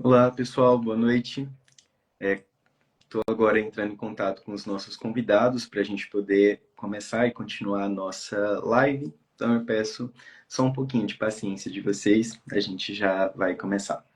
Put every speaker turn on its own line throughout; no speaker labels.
Olá, pessoal, boa noite. Estou agora entrando em contato com os nossos convidados para a gente poder começar e continuar a nossa live. Então, eu peço só um pouquinho de paciência de vocês, a gente já vai começar.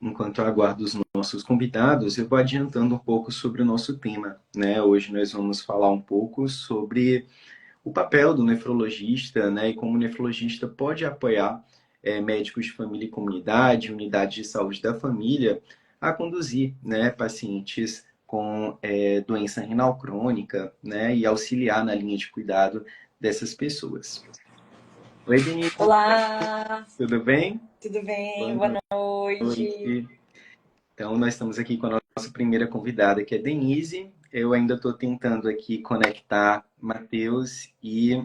Enquanto eu aguardo os nossos convidados, eu vou adiantando um pouco sobre o nosso tema, né? Hoje nós vamos falar um pouco sobre o papel do nefrologista, né, e como o nefrologista pode apoiar médicos de família e comunidade, unidades de saúde da família, a conduzir, né, pacientes com doença renal crônica, né, e auxiliar na linha de cuidado dessas pessoas. Oi, Denise,
Olá,
tudo bem?
tudo bem?
Boa
Boa noite.
noite. Então, nós estamos aqui com a nossa primeira convidada, que é Denise. Eu ainda estou tentando aqui conectar Matheus e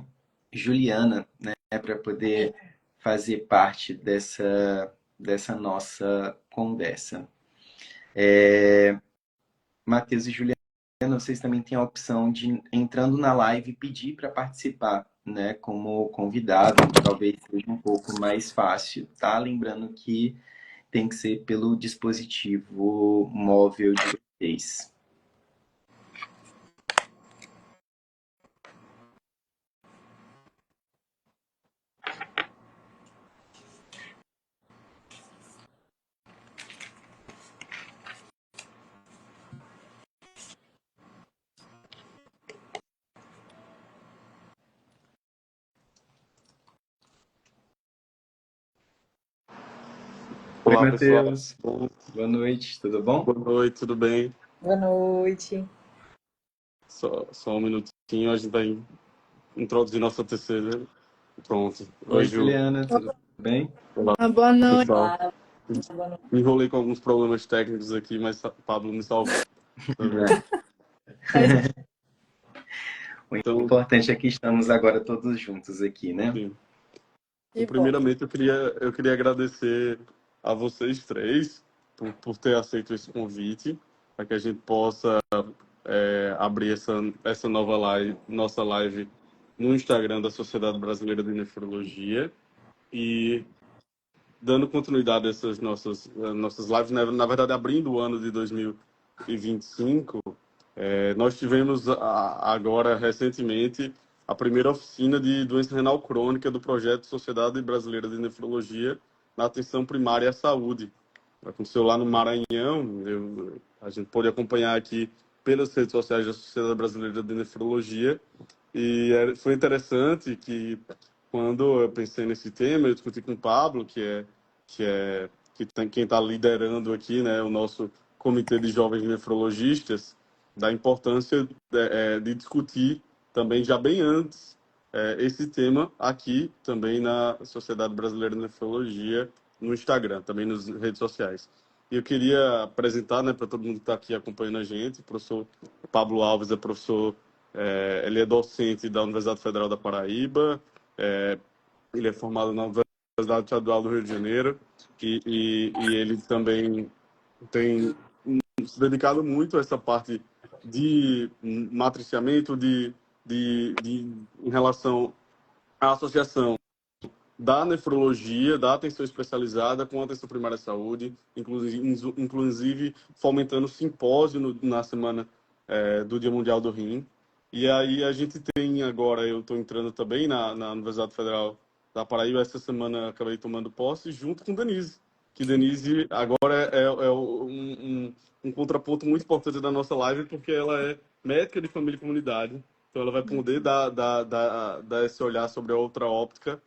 Juliana, né, para poder fazer parte dessa nossa conversa. Matheus e Juliana, vocês também têm a opção de, entrando na live, pedir para participar, né, como convidado, talvez seja um pouco mais fácil, tá? Lembrando que tem que ser pelo dispositivo móvel de vocês. Oi,
Olá, pessoal.
Matheus. Boa noite, tudo bom?
Boa noite, tudo bem?
Boa noite.
Só um minutinho, a gente vai introduzir nossa terceira. Pronto.
Oi,
Oi, Ju.
Juliana, tudo bem?
Olá,
Boa noite.
pessoal.
Olá, boa noite.
Me enrolei com alguns problemas técnicos aqui, mas Pablo me salvou. Tá vendo?
O
Então,
importante é que estamos agora todos juntos aqui, né?
sim.
Que bom.
Primeiramente, eu queria agradecer a vocês três por ter aceito esse convite, para que a gente possa abrir essa nova live, nossa live no Instagram da Sociedade Brasileira de Nefrologia. E dando continuidade a essas nossas lives, né? Na verdade, abrindo o ano de 2025, nós tivemos agora, recentemente, a primeira oficina de doença renal crônica do projeto Sociedade Brasileira de Nefrologia na atenção primária à saúde. Aconteceu lá no Maranhão, a gente pôde acompanhar aqui pelas redes sociais da Sociedade Brasileira de Nefrologia, e foi interessante que, quando eu pensei nesse tema, eu discuti com o Pablo, quem está liderando aqui, né, o nosso comitê de jovens nefrologistas, da importância de discutir também já bem antes esse tema aqui também na Sociedade Brasileira de Nefrologia, no Instagram, também nas redes sociais. E eu queria apresentar, né, para todo mundo que está aqui acompanhando a gente, o professor Pablo Alves é professor Ele é docente da Universidade Federal da Paraíba, ele é formado na Universidade Estadual do Rio de Janeiro e ele também tem se dedicado muito a essa parte de matriciamento, em relação à associação da nefrologia, da atenção especializada com a atenção primária à saúde, inclusive fomentando simpósio na semana do Dia Mundial do Rim. E aí a gente tem agora, eu estou entrando também na Universidade Federal da Paraíba, essa semana acabei tomando posse junto com Denise, que Denise agora é um contraponto muito importante da nossa live, porque ela é médica de família e comunidade, então ela vai poder dar esse olhar sobre a outra óptica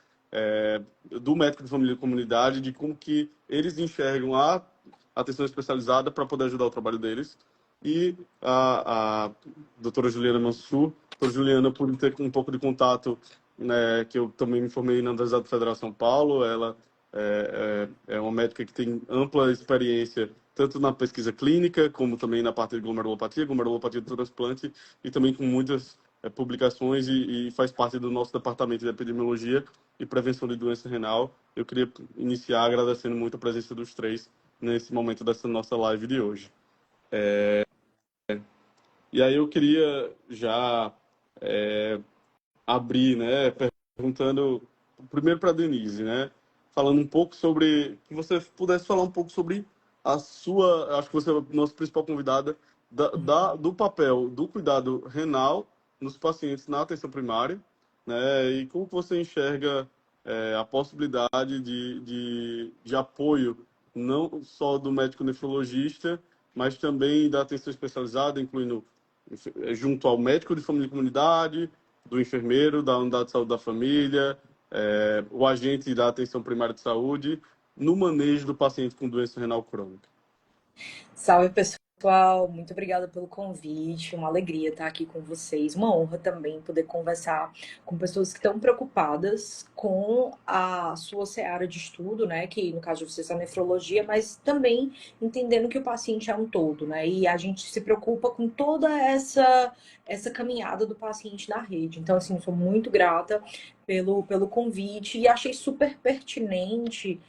do médico de família e comunidade, de como que eles enxergam a atenção especializada para poder ajudar o trabalho deles. E a doutora Juliana Mansur, doutora Juliana, por ter um pouco de contato, né, que eu também me formei na Universidade Federal de São Paulo, ela é uma médica que tem ampla experiência tanto na pesquisa clínica, como também na parte de glomerulopatia do transplante, e também com muitas publicações e faz parte do nosso departamento de epidemiologia e prevenção de doença renal. Eu queria iniciar agradecendo muito a presença dos três nesse momento dessa nossa live de hoje. E aí eu queria já abrir, né, perguntando primeiro para a Denise, né, falando um pouco sobre, que você pudesse falar um pouco sobre a sua, acho que você é a nossa principal convidada, do papel do cuidado renal nos pacientes na atenção primária, né, e como que você enxerga a possibilidade de apoio, não só do médico nefrologista, mas também da atenção especializada, incluindo junto ao médico de família e comunidade, do enfermeiro, da unidade de saúde da família, o agente da atenção primária de saúde, no manejo do paciente com doença renal crônica.
Salve, pessoal. Muito obrigada pelo convite. Uma alegria estar aqui com vocês. Uma honra também poder conversar com pessoas que estão preocupadas com a sua seara de estudo, né? Que no caso de vocês é a nefrologia, mas também entendendo que o paciente é um todo, né? E a gente se preocupa com toda essa caminhada do paciente na rede. Então, assim, sou muito grata pelo convite e achei super pertinente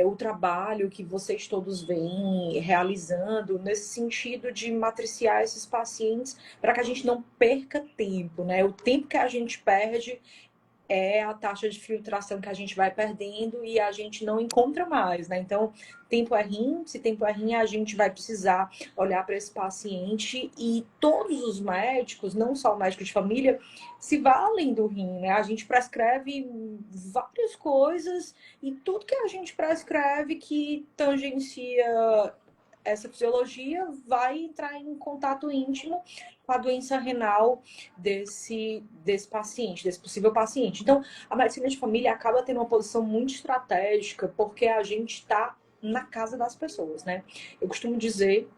o trabalho que vocês todos vêm realizando nesse sentido de matriciar esses pacientes para que a gente não perca tempo, né? O tempo que a gente perde é a taxa de filtração que a gente vai perdendo e a gente não encontra mais, né? Então, tempo é rim, se tempo é rim, a gente vai precisar olhar para esse paciente e todos os médicos, não só o médico de família, se valem do rim, né? A gente prescreve várias coisas e tudo que a gente prescreve que tangencia essa fisiologia vai entrar em contato íntimo com a doença renal desse paciente, desse possível paciente. Então, a medicina de família acaba tendo uma posição muito estratégica porque a gente está na casa das pessoas, né? Eu costumo dizer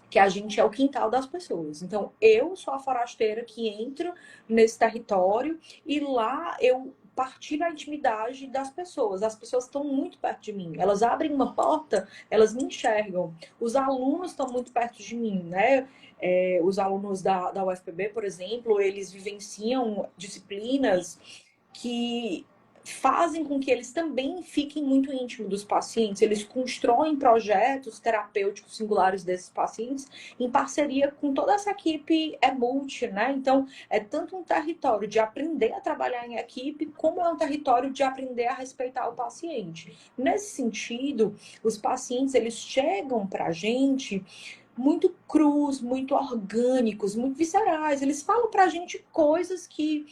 que a gente é o quintal das pessoas. Então, eu sou a forasteira que entro nesse território e lá eu partilho a intimidade das pessoas. As pessoas estão muito perto de mim. Elas abrem uma porta, elas me enxergam. Os alunos estão muito perto de mim, né? Os alunos da UFPB, por exemplo, eles vivenciam disciplinas que fazem com que eles também fiquem muito íntimos dos pacientes. Eles constroem projetos terapêuticos singulares desses pacientes em parceria com toda essa equipe multi, né? Então, é tanto um território de aprender a trabalhar em equipe, como é um território de aprender a respeitar o paciente. Nesse sentido, os pacientes, eles chegam para a gente muito crus, muito orgânicos, muito viscerais. Eles falam para a gente coisas que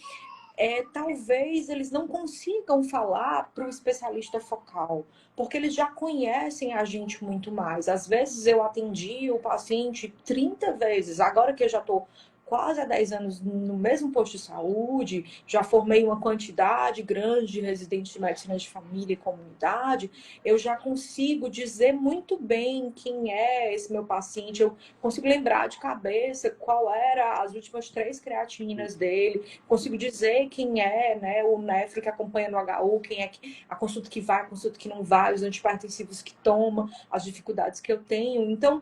talvez eles não consigam falar para o especialista focal, porque eles já conhecem a gente muito mais. Às vezes eu atendi o paciente 30 vezes, agora que eu já estou quase há 10 anos no mesmo posto de saúde, já formei uma quantidade grande de residentes de medicina de família e comunidade, eu já consigo dizer muito bem quem é esse meu paciente, eu consigo lembrar de cabeça qual era as últimas 3 creatininas dele, consigo dizer quem é, né, o nefro que acompanha no HU, quem é a consulta que vai, a consulta que não vai, os antihipertensivos que toma, as dificuldades que eu tenho. Então,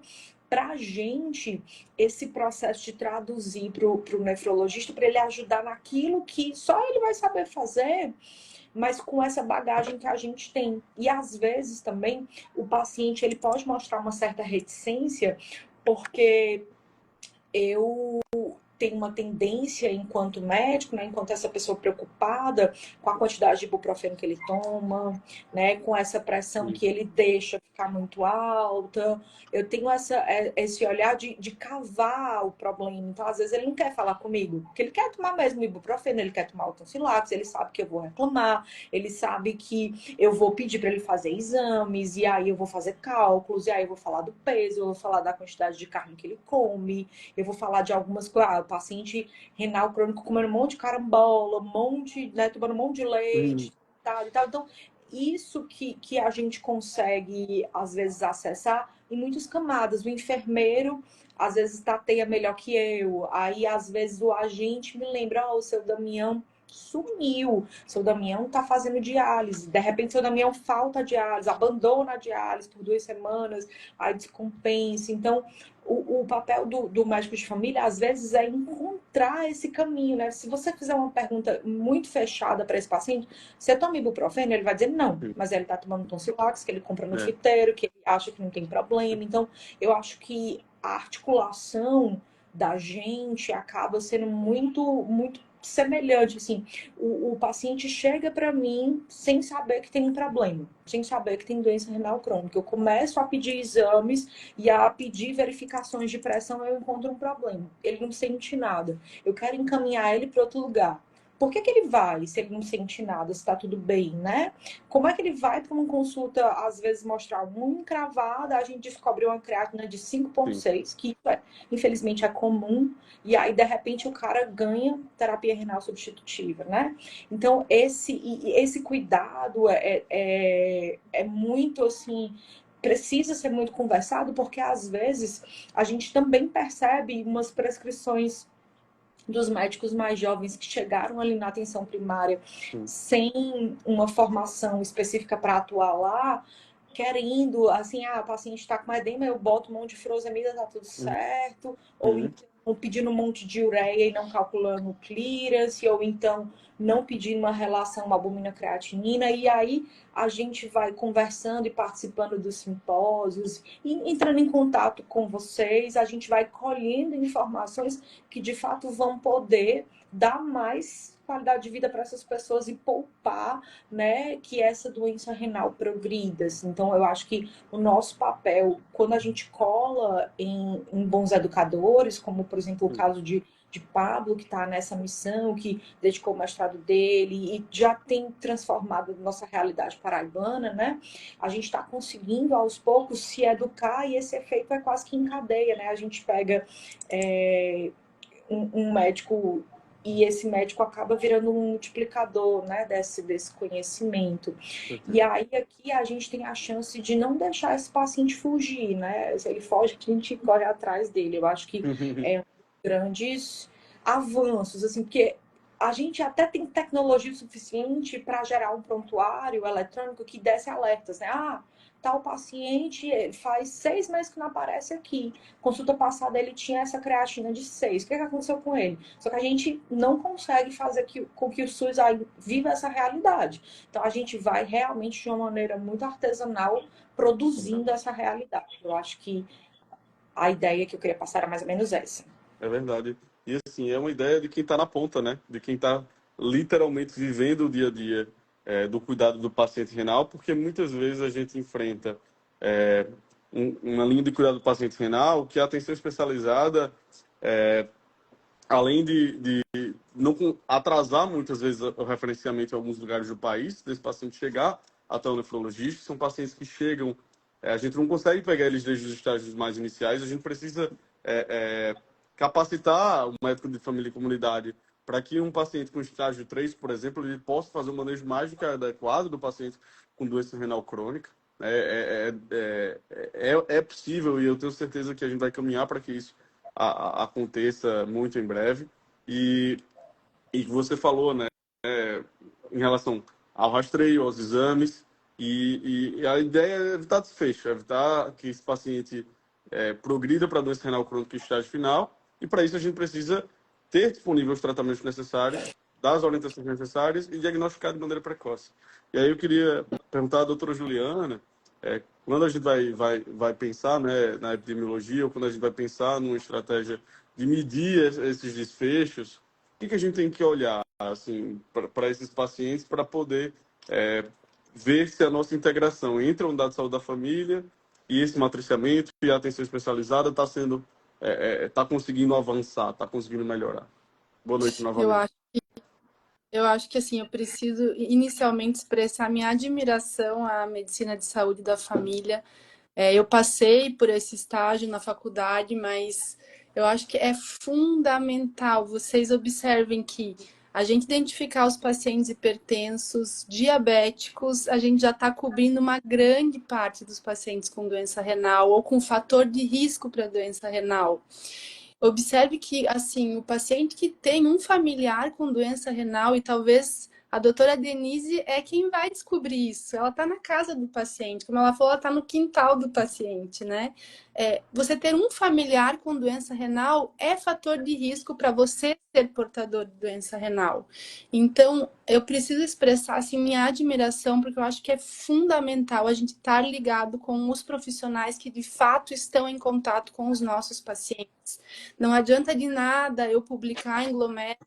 para a gente, esse processo de traduzir para o nefrologista, para ele ajudar naquilo que só ele vai saber fazer, mas com essa bagagem que a gente tem. E às vezes também o paciente ele pode mostrar uma certa reticência, porque eu tenho uma tendência, enquanto médico, né, enquanto essa pessoa preocupada com a quantidade de ibuprofeno que ele toma, né, com essa pressão que ele deixa ficar muito alta, eu tenho esse olhar de cavar o problema. Então, às vezes, ele não quer falar comigo, porque ele quer tomar mesmo ibuprofeno, ele quer tomar o Tonsililax, ele sabe que eu vou reclamar, ele sabe que eu vou pedir para ele fazer exames, e aí eu vou fazer cálculos, e aí eu vou falar do peso, eu vou falar da quantidade de carne que ele come, eu vou falar de algumas coisas, paciente renal crônico comendo um monte de carambola, né, tomando um monte de leite, tal, e tal. Então, isso que a gente consegue, às vezes, acessar em muitas camadas. O enfermeiro, às vezes, tateia melhor que eu. Aí, às vezes, o agente me lembra, o seu Damião sumiu, seu Damião tá fazendo diálise, de repente seu Damião falta diálise, abandona a diálise por 2 semanas, aí descompensa. Então, o papel do médico de família, às vezes, é encontrar esse caminho, né? Se você fizer uma pergunta muito fechada para esse paciente, você toma ibuprofeno? Ele vai dizer não, mas ele está tomando Tonsililax, que ele compra no fiteiro, que ele acha que não tem problema. Então, eu acho que a articulação da gente acaba sendo muito semelhante, assim, o paciente chega para mim sem saber que tem um problema, sem saber que tem doença renal crônica. Eu começo a pedir exames e a pedir verificações de pressão, eu encontro um problema. Ele não sente nada. Eu quero encaminhar ele para outro lugar. Por que ele vai se ele não sente nada, se está tudo bem, né? Como é que ele vai para uma consulta, às vezes, mostrar uma encravada, a gente descobre uma creatina de 5,6, que infelizmente é comum, e aí, de repente, o cara ganha terapia renal substitutiva, né? Então, esse cuidado é muito, assim, precisa ser muito conversado, porque, às vezes, a gente também percebe umas prescrições dos médicos mais jovens que chegaram ali na atenção primária sem uma formação específica para atuar lá, querendo, assim, a paciente está com edema, eu boto um monte de furosemida, tá tudo certo, ou então pedindo um monte de ureia e não calculando o clearance, ou então não pedindo uma relação albumina-creatinina, e aí a gente vai conversando e participando dos simpósios, e entrando em contato com vocês, a gente vai colhendo informações que de fato vão poder dar mais qualidade de vida para essas pessoas e poupar, né, que essa doença renal progrida. Então, eu acho que o nosso papel, quando a gente cola em bons educadores, como, por exemplo, o caso de Pablo, que está nessa missão, que dedicou o mestrado dele e já tem transformado a nossa realidade paraibana, né? A gente está conseguindo, aos poucos, se educar e esse efeito é quase que em cadeia, né? A gente pega um médico e esse médico acaba virando um multiplicador, né, desse conhecimento. E aí aqui a gente tem a chance de não deixar esse paciente fugir, né? Se ele foge, a gente corre atrás dele. Eu acho que é um dos grandes avanços, assim, porque a gente até tem tecnologia suficiente para gerar um prontuário eletrônico que desse alertas, né? Ah, tal paciente faz 6 meses que não aparece aqui. Consulta passada ele tinha essa creatina de 6. O que aconteceu com ele? Só que a gente não consegue fazer com que o SUS viva essa realidade. Então a gente vai realmente de uma maneira muito artesanal produzindo essa realidade. Eu acho que a ideia que eu queria passar era mais ou menos essa.
É verdade. E assim, é uma ideia de quem está na ponta, né? De quem está literalmente vivendo o dia a dia do cuidado do paciente renal, porque muitas vezes a gente enfrenta uma linha de cuidado do paciente renal que a atenção especializada, além de não atrasar muitas vezes o referenciamento em alguns lugares do país, desse paciente chegar até o nefrologista, são pacientes que chegam, a gente não consegue pegar eles desde os estágios mais iniciais, a gente precisa capacitar o médico de família e comunidade para que um paciente com estágio 3, por exemplo, ele possa fazer o manejo mais do que adequado do paciente com doença renal crônica. É possível e eu tenho certeza que a gente vai caminhar para que isso aconteça muito em breve. E você falou, né, em relação ao rastreio, aos exames, e a ideia é evitar desfecho, evitar que esse paciente progrida para a doença renal crônica em estágio final, e para isso a gente precisa ter disponível os tratamentos necessários, dar as orientações necessárias e diagnosticar de maneira precoce. E aí eu queria perguntar à doutora Juliana, quando a gente vai pensar, né, na epidemiologia, ou quando a gente vai pensar numa estratégia de medir esses desfechos, o que a gente tem que olhar assim, para esses pacientes para poder ver se a nossa integração entre a unidade de saúde da família e esse matriciamento e a atenção especializada está sendo, está conseguindo avançar, está conseguindo melhorar. Boa noite
Eu
novamente.
acho, eu acho que assim, eu preciso inicialmente expressar minha admiração à medicina de saúde da família. Eu passei por esse estágio na faculdade, mas eu acho que é fundamental vocês observem que a gente identificar os pacientes hipertensos, diabéticos, a gente já está cobrindo uma grande parte dos pacientes com doença renal ou com fator de risco para doença renal. Observe que, assim, o paciente que tem um familiar com doença renal, e talvez a doutora Denise é quem vai descobrir isso. Ela está na casa do paciente, como ela falou, ela está no quintal do paciente, né? Você ter um familiar com doença renal é fator de risco para você ser portador de doença renal. Então, eu preciso expressar, assim, minha admiração, porque eu acho que é fundamental a gente estar ligado com os profissionais que, de fato, estão em contato com os nossos pacientes. Não adianta de nada eu publicar em Gloméria,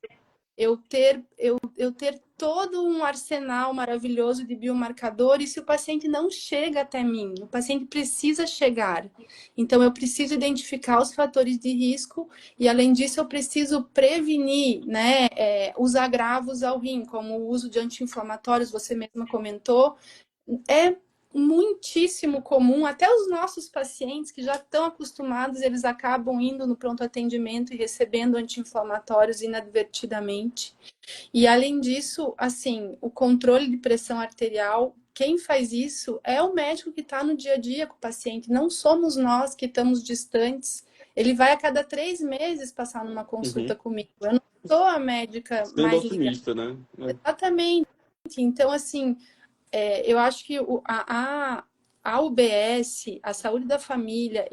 eu ter todo um arsenal maravilhoso de biomarcadores se o paciente não chega até mim. O paciente precisa chegar. Então, eu preciso identificar os fatores de risco e, além disso, eu preciso prevenir, né, os agravos ao rim, como o uso de anti-inflamatórios, você mesma comentou. É muitíssimo comum, até os nossos pacientes que já estão acostumados, eles acabam indo no pronto atendimento e recebendo anti-inflamatórios inadvertidamente. E além disso, assim, o controle de pressão arterial, quem faz isso é o médico que está no dia a dia com o paciente, não somos nós que estamos distantes. Ele vai a cada 3 meses passar numa consulta comigo. Eu não sou a médica
Sendo
mais ligada.
otimista, né?
Exatamente. Então, assim, eu acho que a UBS, a saúde da família,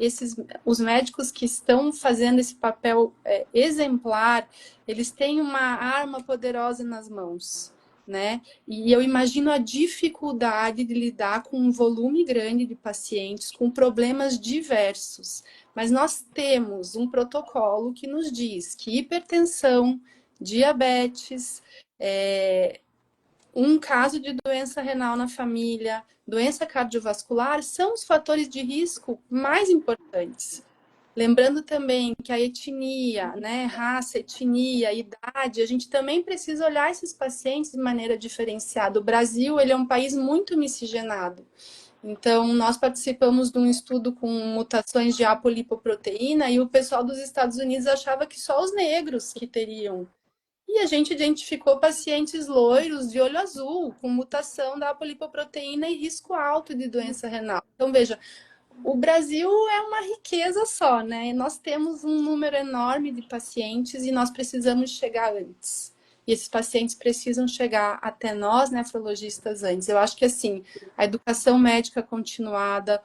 os médicos que estão fazendo esse papel exemplar, eles têm uma arma poderosa nas mãos, né? E eu imagino a dificuldade de lidar com um volume grande de pacientes com problemas diversos. Mas nós temos um protocolo que nos diz que hipertensão, diabetes, um caso de doença renal na família, doença cardiovascular, são os fatores de risco mais importantes. Lembrando também que a etnia, né, raça, etnia, idade, a gente também precisa olhar esses pacientes de maneira diferenciada. O Brasil, ele é um país muito miscigenado. Então, nós participamos de um estudo com mutações de apolipoproteína e o pessoal dos Estados Unidos achava que só os negros que teriam. E a gente identificou pacientes loiros de olho azul, com mutação da apolipoproteína e risco alto de doença renal. Então, veja, o Brasil é uma riqueza só, né? Nós temos um número enorme de pacientes e nós precisamos chegar antes. E esses pacientes precisam chegar até nós, nefrologistas, antes. Eu acho que, assim, a educação médica continuada,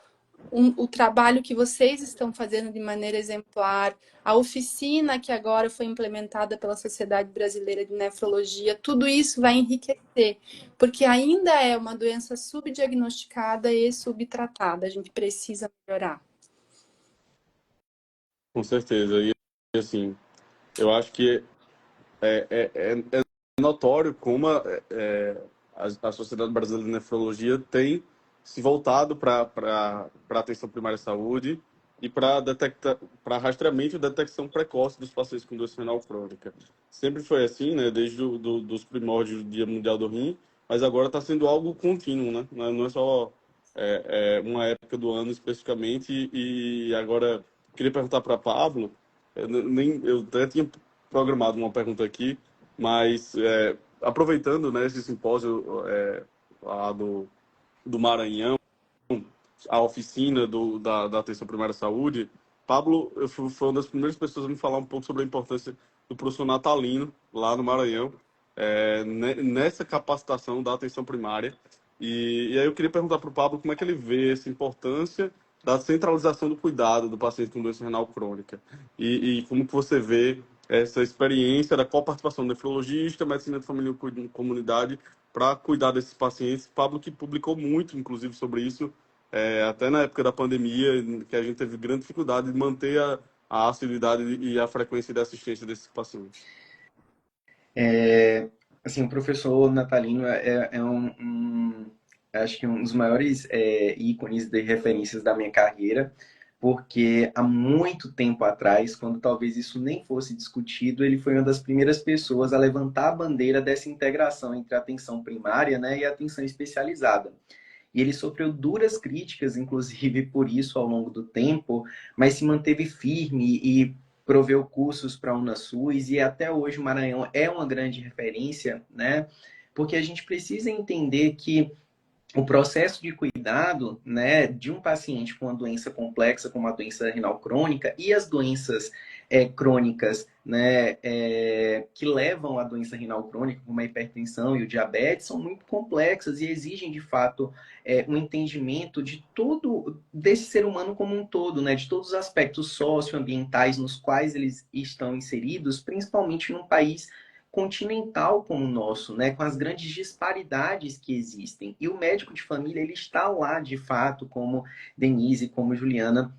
o trabalho que vocês estão fazendo de maneira exemplar, a oficina que agora foi implementada pela Sociedade Brasileira de Nefrologia, tudo isso vai enriquecer, porque ainda é uma doença subdiagnosticada e subtratada. A gente precisa melhorar.
Com certeza. E assim, eu acho que é notório como a Sociedade Brasileira de Nefrologia tem se voltado para a atenção primária à saúde e para rastreamento e detecção precoce dos pacientes com doença renal crônica. Sempre foi assim, né? Desde dos primórdios do Dia Mundial do Rim, mas agora está sendo algo contínuo, né? Não é só uma época do ano especificamente. E agora, queria perguntar para Pablo, eu até tinha programado uma pergunta aqui, mas aproveitando, né, esse simpósio lá do Maranhão, a oficina da Atenção Primária à Saúde, Pablo foi uma das primeiras pessoas a me falar um pouco sobre a importância do professor natalino lá no Maranhão, nessa capacitação da atenção primária. E aí eu queria perguntar para o Pablo como é que ele vê essa importância da centralização do cuidado do paciente com doença renal crônica. E como que você vê essa experiência da coparticipação do nefrologista, medicina de família e comunidade para cuidar desses pacientes? Pablo que publicou muito, inclusive, sobre isso, até na época da pandemia, que a gente teve grande dificuldade de manter a assiduidade e a frequência de assistência desses pacientes.
Assim, o professor Natalino acho que um dos maiores ícones de referências da minha carreira, porque há muito tempo atrás, quando talvez isso nem fosse discutido, ele foi uma das primeiras pessoas a levantar a bandeira dessa integração entre a atenção primária, né, e a atenção especializada. E ele sofreu duras críticas, inclusive por isso, ao longo do tempo, mas se manteve firme e proveu cursos para a UnaSUS, e até hoje o Maranhão é uma grande referência, né? Porque a gente precisa entender que o processo de cuidado, né, de um paciente com uma doença complexa, como a doença renal crônica, e as doenças crônicas, né, que levam à doença renal crônica, como a hipertensão e o diabetes, são muito complexas e exigem, de fato, um entendimento de todo, desse ser humano como um todo, né, de todos os aspectos socioambientais nos quais eles estão inseridos, principalmente num país continental como o nosso, né, com as grandes disparidades que existem. E o médico de família, ele está lá, de fato, como Denise, como Juliana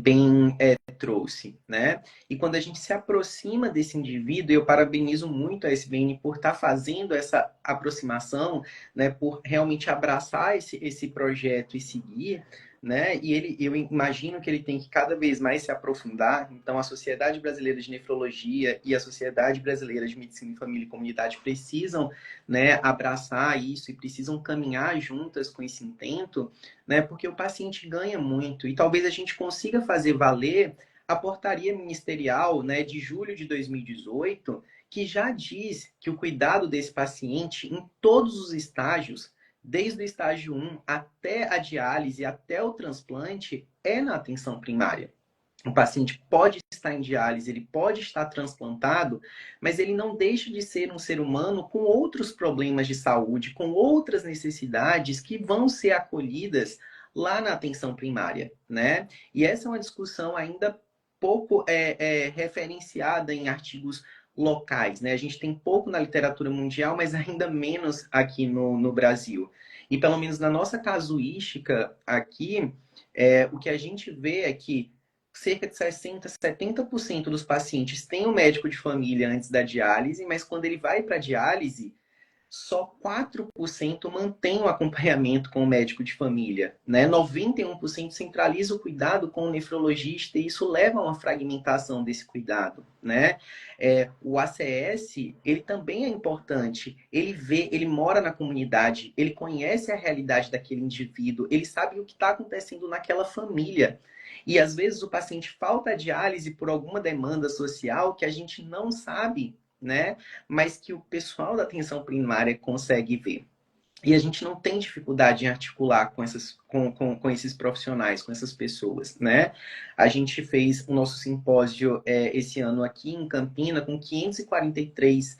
bem trouxe, né? E quando a gente se aproxima desse indivíduo, eu parabenizo muito a SBN por estar fazendo essa aproximação, né, por realmente abraçar esse projeto e seguir, né? E eu imagino que ele tem que cada vez mais se aprofundar. Então, a Sociedade Brasileira de Nefrologia e a Sociedade Brasileira de Medicina em Família e Comunidade precisam, né, abraçar isso e precisam caminhar juntas com esse intento, né? Porque o paciente ganha muito e talvez a gente consiga fazer valer a portaria ministerial, né, de julho de 2018, que já diz que o cuidado desse paciente em todos os estágios, desde o estágio 1 até a diálise, até o transplante, é na atenção primária. O paciente pode estar em diálise, ele pode estar transplantado, mas ele não deixa de ser um ser humano com outros problemas de saúde, com outras necessidades que vão ser acolhidas lá na atenção primária, né? E essa é uma discussão ainda pouco referenciada em artigos locais, né? A gente tem pouco na literatura mundial, mas ainda menos aqui no Brasil. E pelo menos na nossa casuística aqui, o que a gente vê é que cerca de 60%, 70% dos pacientes têm um médico de família antes da diálise, mas quando ele vai para a diálise, só 4% mantém o acompanhamento com o médico de família, né? 91% centraliza o cuidado com o nefrologista e isso leva a uma fragmentação desse cuidado, né? O ACS, ele também é importante. Ele mora na comunidade, ele conhece a realidade daquele indivíduo, ele sabe o que está acontecendo naquela família. E às vezes o paciente falta a diálise por alguma demanda social que a gente não sabe, né? Mas que o pessoal da atenção primária consegue ver. E a gente não tem dificuldade em articular com esses profissionais, com essas pessoas, né? A gente fez o nosso simpósio esse ano aqui em Campina com 543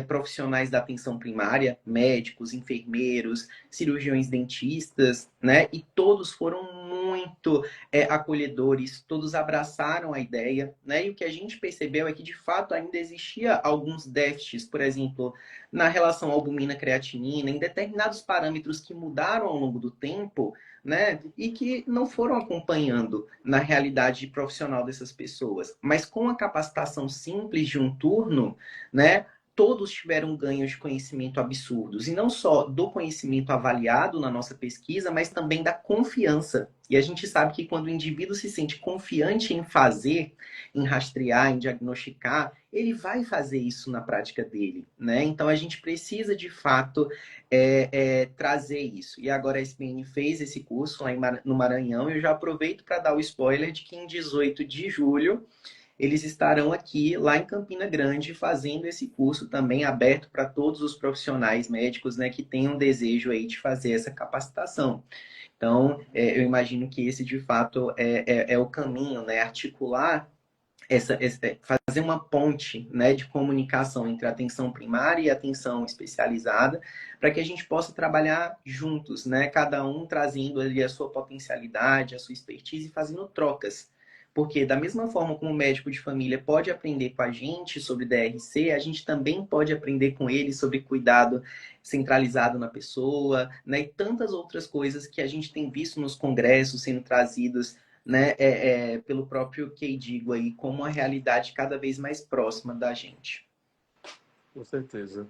profissionais da atenção primária, médicos, enfermeiros, cirurgiões dentistas, né? E todos foram muito acolhedores, todos abraçaram a ideia, né? E o que a gente percebeu é que, de fato, ainda existia alguns déficits, por exemplo, na relação albumina-creatinina, em determinados parâmetros que mudaram ao longo do tempo, né? E que não foram acompanhando na realidade profissional dessas pessoas. Mas com a capacitação simples de um turno, né? Todos tiveram ganhos de conhecimento absurdos. E não só do conhecimento avaliado na nossa pesquisa, mas também da confiança. E a gente sabe que quando o indivíduo se sente confiante em fazer, em rastrear, em diagnosticar, ele vai fazer isso na prática dele, né? Então a gente precisa, de fato, trazer isso. E agora a SPN fez esse curso lá no Maranhão, e eu já aproveito para dar o spoiler de que em 18 de julho eles estarão aqui, lá em Campina Grande, fazendo esse curso também aberto para todos os profissionais médicos, né, que tenham desejo aí de fazer essa capacitação. Então, eu imagino que esse, de fato, é o caminho, né, articular fazer uma ponte, né, de comunicação entre a atenção primária e a atenção especializada, para que a gente possa trabalhar juntos, né, cada um trazendo ali a sua potencialidade, a sua expertise e fazendo trocas. Porque da mesma forma como o médico de família pode aprender com a gente sobre DRC, a gente também pode aprender com ele sobre cuidado centralizado na pessoa, né, e tantas outras coisas que a gente tem visto nos congressos sendo trazidos, né, pelo próprio Keidigo aí, como uma realidade cada vez mais próxima da gente.
Com certeza.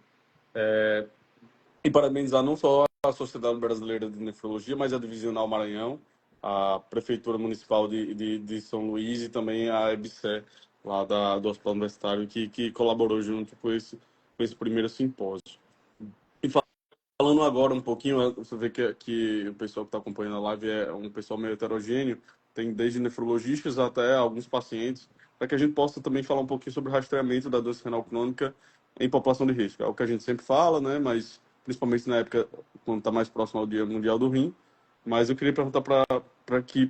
E parabenizar não só a Sociedade Brasileira de Nefrologia, mas a Divisional Maranhão, a Prefeitura Municipal de São Luís e também a EBSER, lá do Hospital Universitário, que colaborou junto com esse primeiro simpósio. E falando agora um pouquinho, você vê que o pessoal que está acompanhando a live é um pessoal meio heterogêneo, tem desde nefrologistas até alguns pacientes, para que a gente possa também falar um pouquinho sobre o rastreamento da doença renal crônica em população de risco. É o que a gente sempre fala, né? Mas principalmente na época, quando está mais próximo ao Dia Mundial do Rim. Mas eu queria perguntar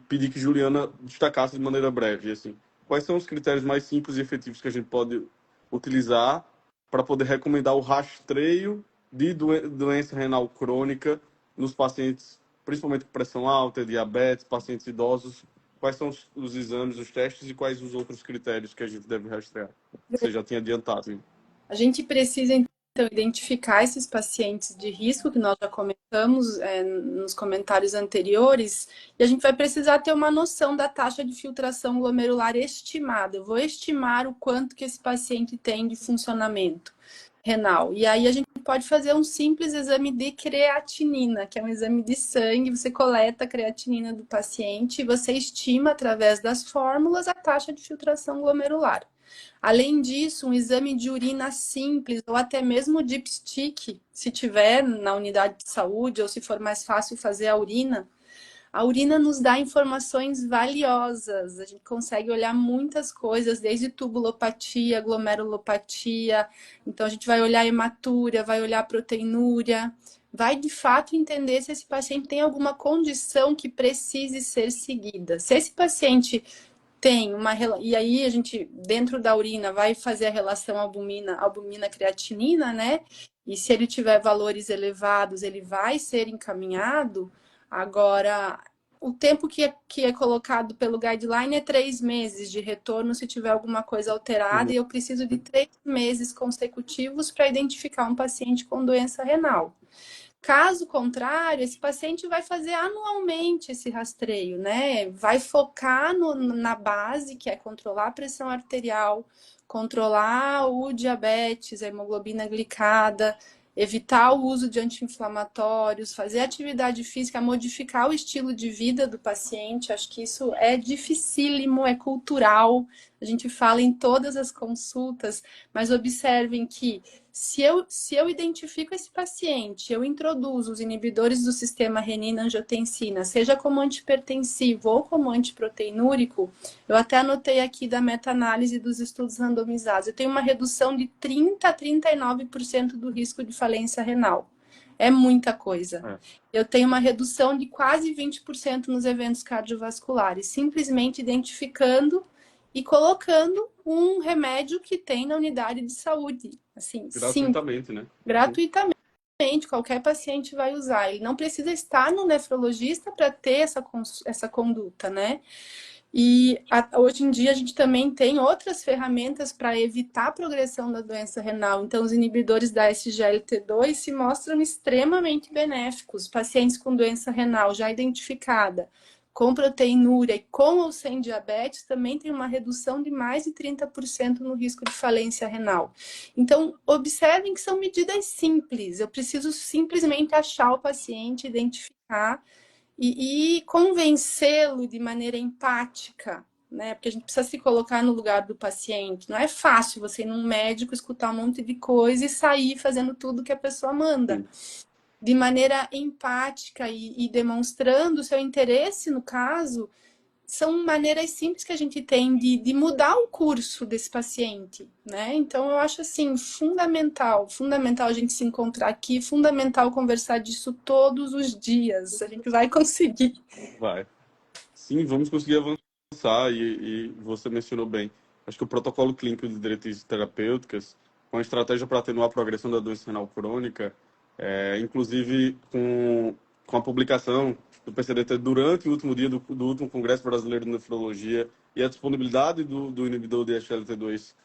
pedir que Juliana destacasse de maneira breve, assim, quais são os critérios mais simples e efetivos que a gente pode utilizar para poder recomendar o rastreio de doença renal crônica nos pacientes, principalmente com pressão alta, diabetes, pacientes idosos. Quais são os exames, os testes e quais os outros critérios que a gente deve rastrear? Você já tinha adiantado, hein?
A gente precisa, então, identificar esses pacientes de risco, que nós já comentamos nos comentários anteriores, e a gente vai precisar ter uma noção da taxa de filtração glomerular estimada. Eu vou estimar o quanto que esse paciente tem de funcionamento renal. E aí a gente pode fazer um simples exame de creatinina, que é um exame de sangue. Você coleta a creatinina do paciente e você estima, através das fórmulas, a taxa de filtração glomerular. Além disso, um exame de urina simples ou até mesmo dipstick, se tiver na unidade de saúde ou se for mais fácil fazer a urina nos dá informações valiosas. A gente consegue olhar muitas coisas, desde tubulopatia, glomerulopatia. Então, a gente vai olhar hematúria, vai olhar proteinúria, vai de fato entender se esse paciente tem alguma condição que precise ser seguida. Se esse paciente tem uma... E aí a gente, dentro da urina, vai fazer a relação albumina-creatinina, né? E se ele tiver valores elevados, ele vai ser encaminhado. Agora, o tempo que é colocado pelo guideline é 3 meses de retorno se tiver alguma coisa alterada, e eu preciso de 3 meses consecutivos para identificar um paciente com doença renal. Caso contrário, esse paciente vai fazer anualmente esse rastreio, né? Vai focar na base, que é controlar a pressão arterial, controlar o diabetes, a hemoglobina glicada, evitar o uso de anti-inflamatórios, fazer atividade física, modificar o estilo de vida do paciente. Acho que isso é dificílimo, é cultural. A gente fala em todas as consultas, mas observem que se eu identifico esse paciente, eu introduzo os inibidores do sistema renina-angiotensina, seja como antihipertensivo ou como antiproteinúrico, eu até anotei aqui da meta-análise dos estudos randomizados, eu tenho uma redução de 30% a 39% do risco de falência renal. É muita coisa. Eu tenho uma redução de quase 20% nos eventos cardiovasculares, simplesmente identificando e colocando um remédio que tem na unidade de saúde. Assim,
gratuitamente, sim, né?
Gratuitamente. Qualquer paciente vai usar. Ele não precisa estar no nefrologista para ter essa conduta, né? E hoje em dia a gente também tem outras ferramentas para evitar a progressão da doença renal. Então, os inibidores da SGLT2 se mostram extremamente benéficos. Pacientes com doença renal já identificada, com proteinúria e com ou sem diabetes, também tem uma redução de mais de 30% no risco de falência renal. Então, observem que são medidas simples. Eu preciso simplesmente achar o paciente, identificar e convencê-lo de maneira empática, né? Porque a gente precisa se colocar no lugar do paciente. Não é fácil você ir num médico, escutar um monte de coisa e sair fazendo tudo que a pessoa manda. De maneira empática e demonstrando o seu interesse no caso, são maneiras simples que a gente tem de mudar o curso desse paciente, né? Então, eu acho, assim, fundamental a gente se encontrar aqui, fundamental conversar disso todos os dias. A gente vai conseguir.
Vai. Sim, vamos conseguir avançar e você mencionou bem. acho que o protocolo clínico de diretrizes terapêuticas, com a estratégia para atenuar a progressão da doença renal crônica, inclusive com a publicação do PCDT durante o último dia do último Congresso Brasileiro de Nefrologia e a disponibilidade do inibidor de SGLT2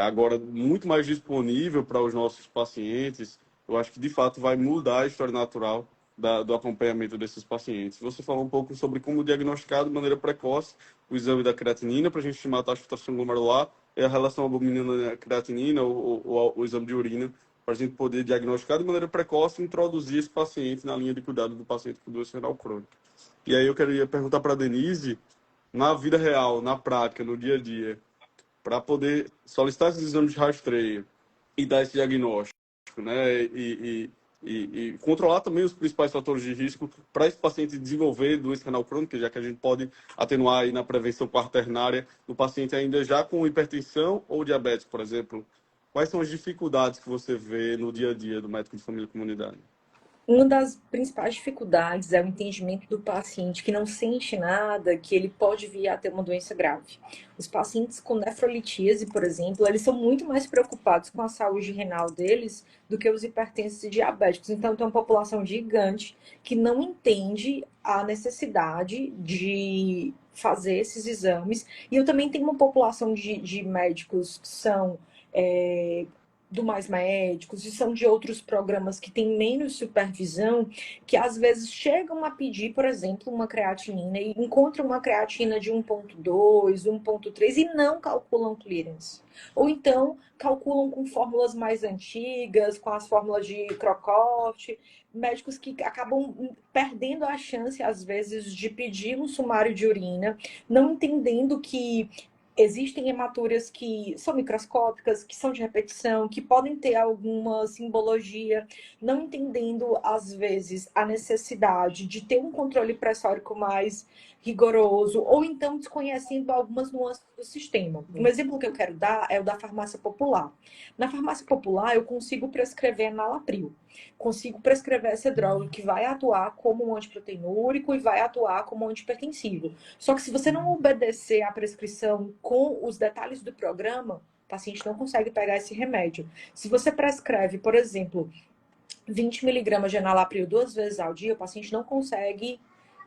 agora muito mais disponível para os nossos pacientes, eu acho que de fato vai mudar a história natural do acompanhamento desses pacientes. Você falou um pouco sobre como diagnosticar de maneira precoce o exame da creatinina para a gente estimar a taxa de filtração glomerular e a relação albumina-creatinina ou o exame de urina para a gente poder diagnosticar de maneira precoce e introduzir esse paciente na linha de cuidado do paciente com doença renal crônica. E aí eu queria perguntar para a Denise, na vida real, na prática, no dia a dia, para poder solicitar esses exames de rastreio e dar esse diagnóstico, né? E controlar também os principais fatores de risco para esse paciente desenvolver doença renal crônica, já que a gente pode atenuar aí na prevenção quaternária do paciente ainda já com hipertensão ou diabetes, por exemplo. Quais são as dificuldades que você vê no dia a dia do médico de família e comunidade?
Uma das principais dificuldades é o entendimento do paciente que não sente nada, que ele pode vir a ter uma doença grave. Os pacientes com nefrolitíase, por exemplo, eles são muito mais preocupados com a saúde renal deles do que os hipertensos e diabéticos. Então, tem uma população gigante que não entende a necessidade de fazer esses exames. E eu também tenho uma população de médicos que são do Mais Médicos e são de outros programas que têm menos supervisão, que às vezes chegam a pedir, por exemplo, uma creatinina e encontram uma creatina de 1,2, 1,3 e não calculam clearance. Ou então calculam com fórmulas mais antigas, com as fórmulas de Crocott, médicos que acabam perdendo a chance, às vezes, de pedir um sumário de urina, não entendendo que existem hematúrias que são microscópicas, que são de repetição, que podem ter alguma simbologia, não entendendo, às vezes, a necessidade de ter um controle pressórico mais rigoroso, ou então desconhecendo algumas nuances do sistema. Um exemplo que eu quero dar é o da farmácia popular. Na farmácia popular, eu consigo prescrever enalapril, consigo prescrever essa droga que vai atuar como um antiproteinúrico e vai atuar como um antihipertensivo. Só que se você não obedecer à prescrição com os detalhes do programa, o paciente não consegue pegar esse remédio. Se você prescreve, por exemplo, 20 miligramas de enalapril 2 vezes ao dia, o paciente não consegue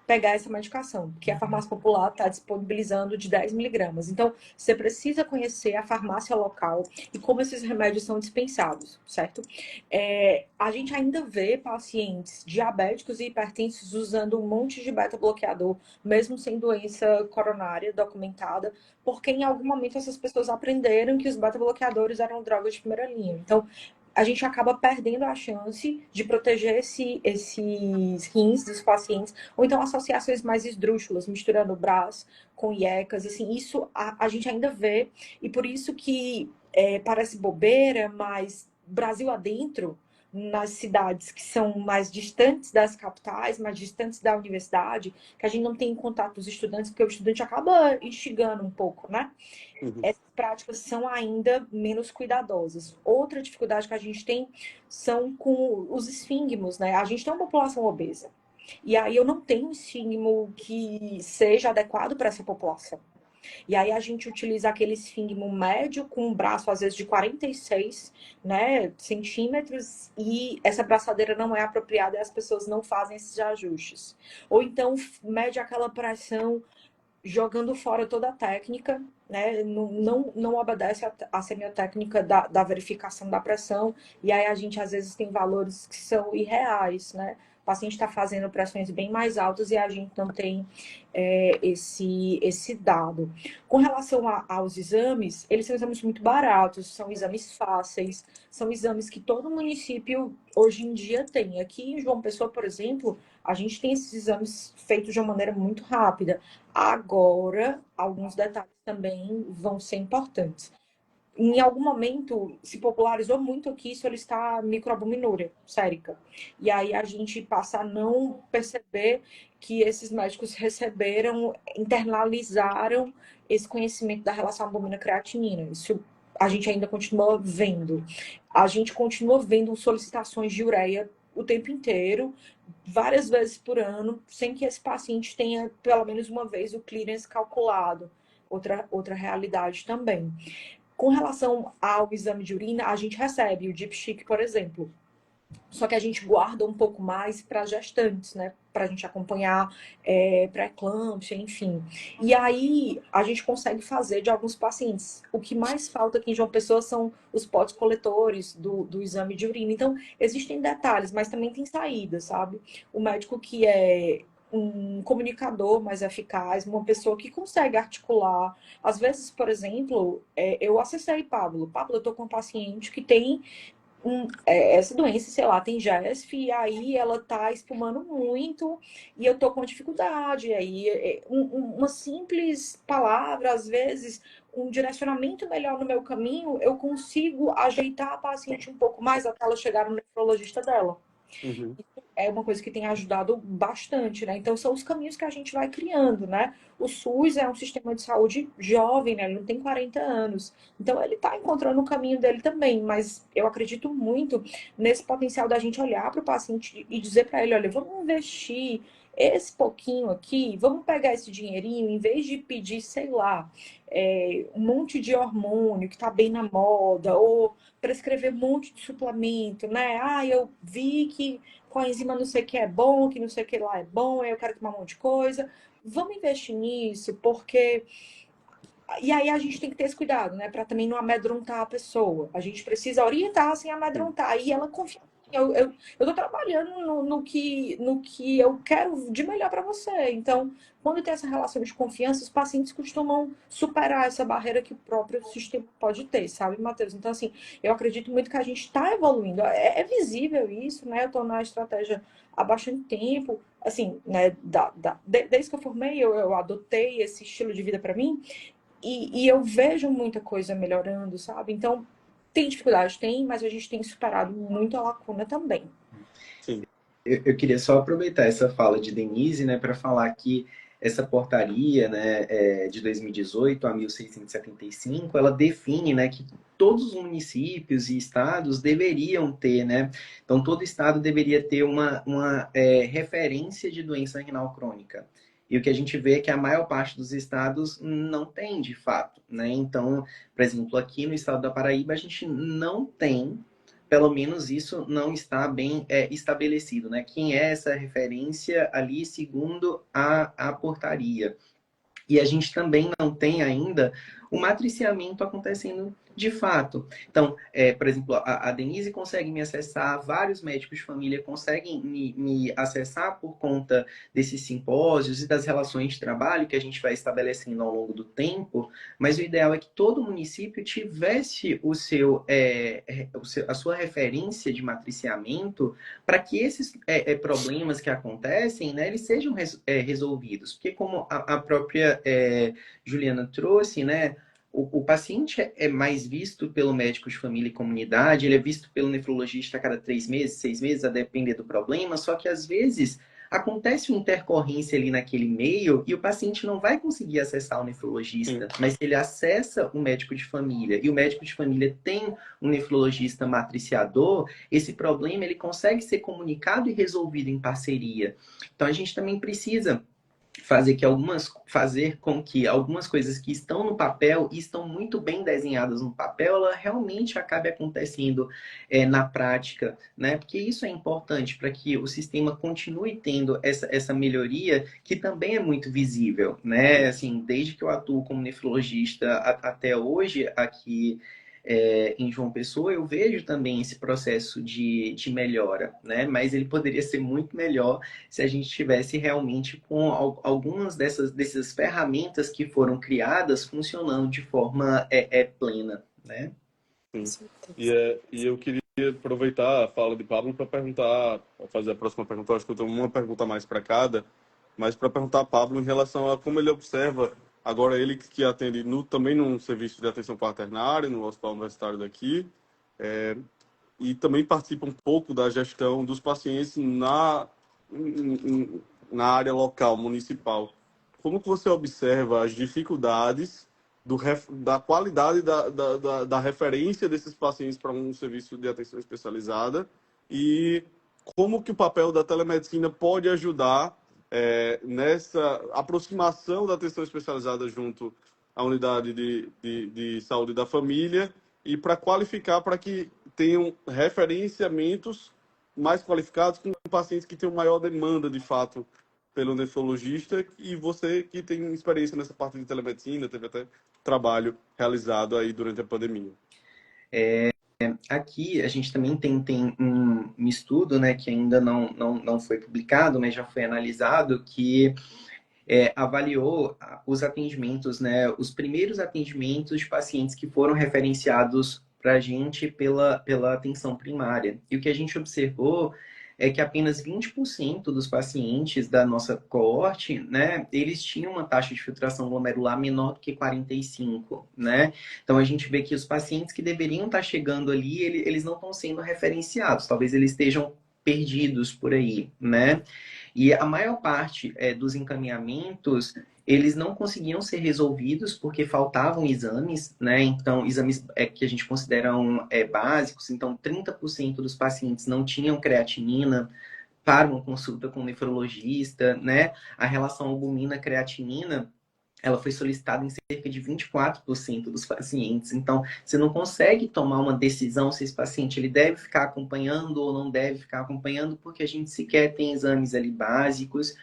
pegar essa medicação, porque a farmácia popular está disponibilizando de 10 miligramas. Então, você precisa conhecer a farmácia local e como esses remédios são dispensados, certo? A gente ainda vê pacientes diabéticos e hipertensos usando um monte de beta-bloqueador, mesmo sem doença coronária documentada, porque em algum momento essas pessoas aprenderam que os beta-bloqueadores eram drogas de primeira linha. Então, a gente acaba perdendo a chance de proteger esses rins dos pacientes, ou então associações mais esdrúxulas, misturando brás com IECAS, assim, isso a gente ainda vê, e por isso que parece bobeira, mas Brasil adentro, nas cidades que são mais distantes das capitais, mais distantes da universidade, que a gente não tem contato com os estudantes, porque o estudante acaba instigando um pouco, né? Essas práticas são ainda menos cuidadosas. Outra dificuldade que a gente tem são com os esfíngmos, né? A gente tem uma população obesa. E aí eu não tenho esfíngmo que seja adequado para essa população. E aí a gente utiliza aquele esfíngmo médio com um braço, às vezes, de 46, né, centímetros, e essa braçadeira não é apropriada e as pessoas não fazem esses ajustes. Ou então mede aquela pressão jogando fora toda a técnica, né? Não obedece a semiotécnica da verificação da pressão, e aí a gente às vezes tem valores que são irreais, né? O paciente está fazendo pressões bem mais altas e a gente não tem esse dado. Com relação aos exames, eles são exames muito baratos, são exames fáceis, são exames que todo município hoje em dia tem. Aqui em João Pessoa, por exemplo, a gente tem esses exames feitos de uma maneira muito rápida. Agora, alguns detalhes também vão ser importantes. Em algum momento se popularizou muito aqui solicitar microalbuminúria sérica. E aí a gente passa a não perceber que esses médicos receberam, internalizaram esse conhecimento da relação albumina-creatinina. Isso a gente ainda continua vendo. A gente continua vendo solicitações de ureia o tempo inteiro, várias vezes por ano, sem que esse paciente tenha pelo menos uma vez o clearance calculado. outra realidade também. Com relação ao exame de urina, a gente recebe o dipstick, por exemplo. Só que a gente guarda um pouco mais para gestantes, né? Para a gente acompanhar pré-eclâmpsia, enfim. E aí a gente consegue fazer de alguns pacientes. O que mais falta aqui em João Pessoa são os potes coletores do exame de urina. Então, existem detalhes, mas também tem saídas, sabe? O médico que é um comunicador mais eficaz, uma pessoa que consegue articular. Às vezes, por exemplo, eu acessei Pablo. Pablo, eu tô com um paciente que tem essa doença, sei lá, tem GESF, e aí ela tá espumando muito, e eu tô com dificuldade. E aí, uma simples palavra, às vezes, um direcionamento melhor no meu caminho, eu consigo ajeitar a paciente um pouco mais até ela chegar no nefrologista dela.
Uhum.
É uma coisa que tem ajudado bastante, né? Então, são os caminhos que a gente vai criando, né? O SUS é um sistema de saúde jovem, né? Ele não tem 40 anos. Então, ele está encontrando o caminho dele também. Mas eu acredito muito nesse potencial da gente olhar para o paciente e dizer para ele, olha, vamos investir esse pouquinho aqui, vamos pegar esse dinheirinho, em vez de pedir, sei lá, um monte de hormônio que está bem na moda, ou prescrever um monte de suplemento, né? Ah, eu vi que com a enzima não sei o que é bom, que não sei o que lá é bom, aí eu quero tomar um monte de coisa. Vamos investir nisso, porque... E aí a gente tem que ter esse cuidado, né? Para também não amedrontar a pessoa. A gente precisa orientar sem amedrontar. E ela confia. Eu tô trabalhando no que eu quero de melhor para você. Então, quando tem essa relação de confiança, os pacientes costumam superar essa barreira que o próprio sistema pode ter, sabe, Matheus? Então, assim, eu acredito muito que a gente está evoluindo. É visível isso, né? Eu tô na estratégia há bastante tempo. Assim, né? Desde que eu formei, eu adotei esse estilo de vida para mim. E eu vejo muita coisa melhorando, sabe? Então, tem dificuldade, tem, mas a gente tem superado muito a lacuna também.
Sim.
Eu queria só aproveitar essa fala de Denise, né, para falar que essa portaria, né, de 2018 a 1675, ela define, né, que todos os municípios e estados deveriam ter, né, então todo estado deveria ter uma referência de doença renal crônica. E o que a gente vê é que a maior parte dos estados não tem, de fato, né? Então, por exemplo, aqui no estado da Paraíba, a gente não tem, pelo menos isso não está bem estabelecido, né? Quem é essa referência ali segundo a portaria. E a gente também não tem ainda o matriciamento acontecendo de fato. Então, por exemplo, a Denise consegue me acessar, vários médicos de família conseguem me acessar por conta desses simpósios e das relações de trabalho que a gente vai estabelecendo ao longo do tempo, mas o ideal é que todo município tivesse a sua referência de matriciamento para que esses problemas que acontecem, né, eles sejam resolvidos. Porque como a própria Juliana trouxe, né, o paciente é mais visto pelo médico de família e comunidade, ele é visto pelo nefrologista a cada 3 meses, 6 meses, a depender do problema, só que às vezes acontece uma intercorrência ali naquele meio e o paciente não vai conseguir acessar o nefrologista, mas ele acessa o médico de família e o médico de família tem um nefrologista matriciador, esse problema ele consegue ser comunicado e resolvido em parceria. Então a gente também precisa fazer com que algumas coisas que estão no papel e estão muito bem desenhadas no papel, ela realmente acabe acontecendo na prática, né? Porque isso é importante para que o sistema continue tendo essa melhoria que também é muito visível, né? Assim, desde que eu atuo como nefrologista até hoje aqui em João Pessoa, eu vejo também esse processo de melhora, né? Mas ele poderia ser muito melhor se a gente tivesse realmente com algumas dessas ferramentas que foram criadas funcionando de forma plena, né?
Sim. E eu queria aproveitar a fala de Pablo para perguntar, pra fazer a próxima pergunta. Eu acho que eu tenho uma pergunta mais para cada, mas para perguntar a Pablo em relação a como ele observa, agora ele que atende também num serviço de atenção quaternária, no Hospital Universitário daqui, e também participa um pouco da gestão dos pacientes na área local, municipal. Como que você observa as dificuldades da qualidade da referência desses pacientes para um serviço de atenção especializada e como que o papel da telemedicina pode ajudar nessa aproximação da atenção especializada junto a unidade de saúde da família e para qualificar para que tenham referenciamentos mais qualificados com pacientes que tenham maior demanda, de fato, pelo nefrologista. E você que tem experiência nessa parte de telemedicina, teve até trabalho realizado aí durante a pandemia.
Aqui a gente também tem um estudo, né, que ainda não foi publicado, mas já foi analisado, que avaliou os atendimentos, né, os primeiros atendimentos de pacientes que foram referenciados para a gente pela atenção primária. E o que a gente observou é que apenas 20% dos pacientes da nossa coorte, né, eles tinham uma taxa de filtração glomerular menor do que 45, né? Então a gente vê que os pacientes que deveriam estar chegando ali, eles não estão sendo referenciados, talvez eles estejam perdidos por aí, né? E a maior parte dos encaminhamentos, eles não conseguiam ser resolvidos porque faltavam exames, né? Então, exames que a gente considera básicos. Então, 30% dos pacientes não tinham creatinina para uma consulta com o nefrologista, né? A relação albumina-creatinina, ela foi solicitada em cerca de 24% dos pacientes. Então, você não consegue tomar uma decisão se esse paciente ele deve ficar acompanhando ou não deve ficar acompanhando, porque a gente sequer tem exames ali básicos.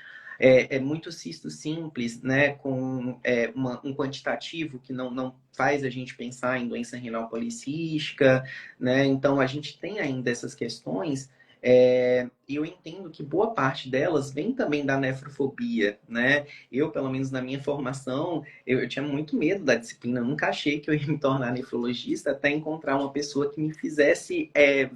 Muito cisto simples, né, com um quantitativo que não faz a gente pensar em doença renal policística, né? Então, a gente tem ainda essas questões. E eu entendo que boa parte delas vem também da nefrofobia, né? Eu, pelo menos na minha formação, eu tinha muito medo da disciplina. Eu nunca achei que eu ia me tornar nefrologista até encontrar uma pessoa que me fizesse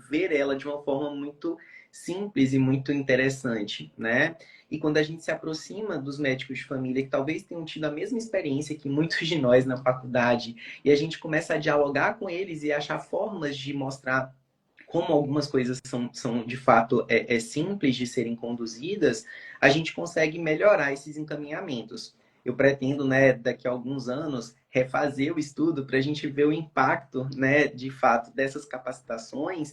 ver ela de uma forma muito simples e muito interessante, né? E quando a gente se aproxima dos médicos de família que talvez tenham tido a mesma experiência que muitos de nós na faculdade, e a gente começa a dialogar com eles e achar formas de mostrar como algumas coisas são de fato simples de serem conduzidas, a gente consegue melhorar esses encaminhamentos. Eu pretendo, né, daqui a alguns anos, refazer o estudo para a gente ver o impacto, né, de fato, dessas capacitações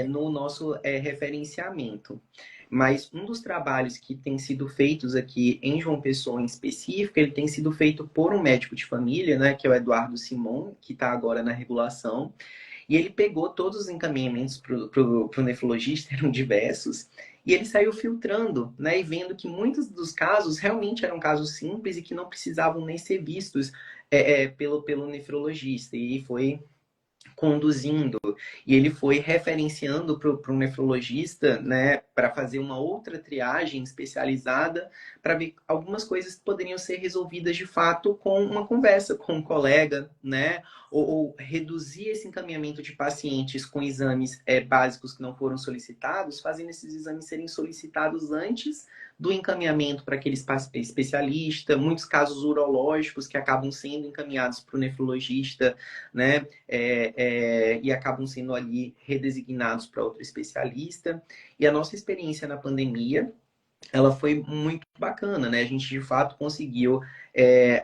no nosso referenciamento. Mas um dos trabalhos que tem sido feitos aqui em João Pessoa em específico, ele tem sido feito por um médico de família, né, que é o Eduardo Simon, que está agora na regulação. E ele pegou todos os encaminhamentos para o nefrologista, eram diversos, e ele saiu filtrando, né, e vendo que muitos dos casos realmente eram casos simples e que não precisavam nem ser vistos pelo nefrologista. E foi conduzindo, e ele foi referenciando para o nefrologista, né, para fazer uma outra triagem especializada, para ver algumas coisas que poderiam ser resolvidas de fato com uma conversa com um colega, né, ou reduzir esse encaminhamento de pacientes com exames básicos que não foram solicitados, fazendo esses exames serem solicitados antes do encaminhamento para aquele especialista, muitos casos urológicos que acabam sendo encaminhados para o nefrologista, né, e acabam sendo ali redesignados para outro especialista. E a nossa experiência na pandemia, ela foi muito bacana, né? A gente, de fato, conseguiu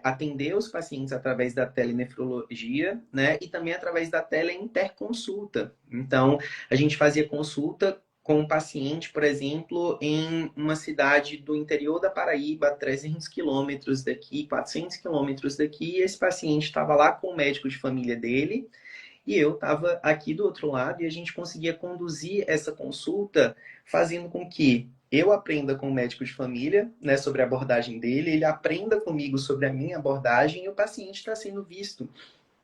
atender os pacientes através da telenefrologia, né? E também através da teleinterconsulta. Então, a gente fazia consulta com um paciente, por exemplo, em uma cidade do interior da Paraíba, 300 quilômetros daqui, 400 quilômetros daqui, e esse paciente estava lá com o médico de família dele, e eu estava aqui do outro lado, e a gente conseguia conduzir essa consulta, fazendo com que eu aprenda com o médico de família, né, sobre a abordagem dele, ele aprenda comigo sobre a minha abordagem, e o paciente está sendo visto,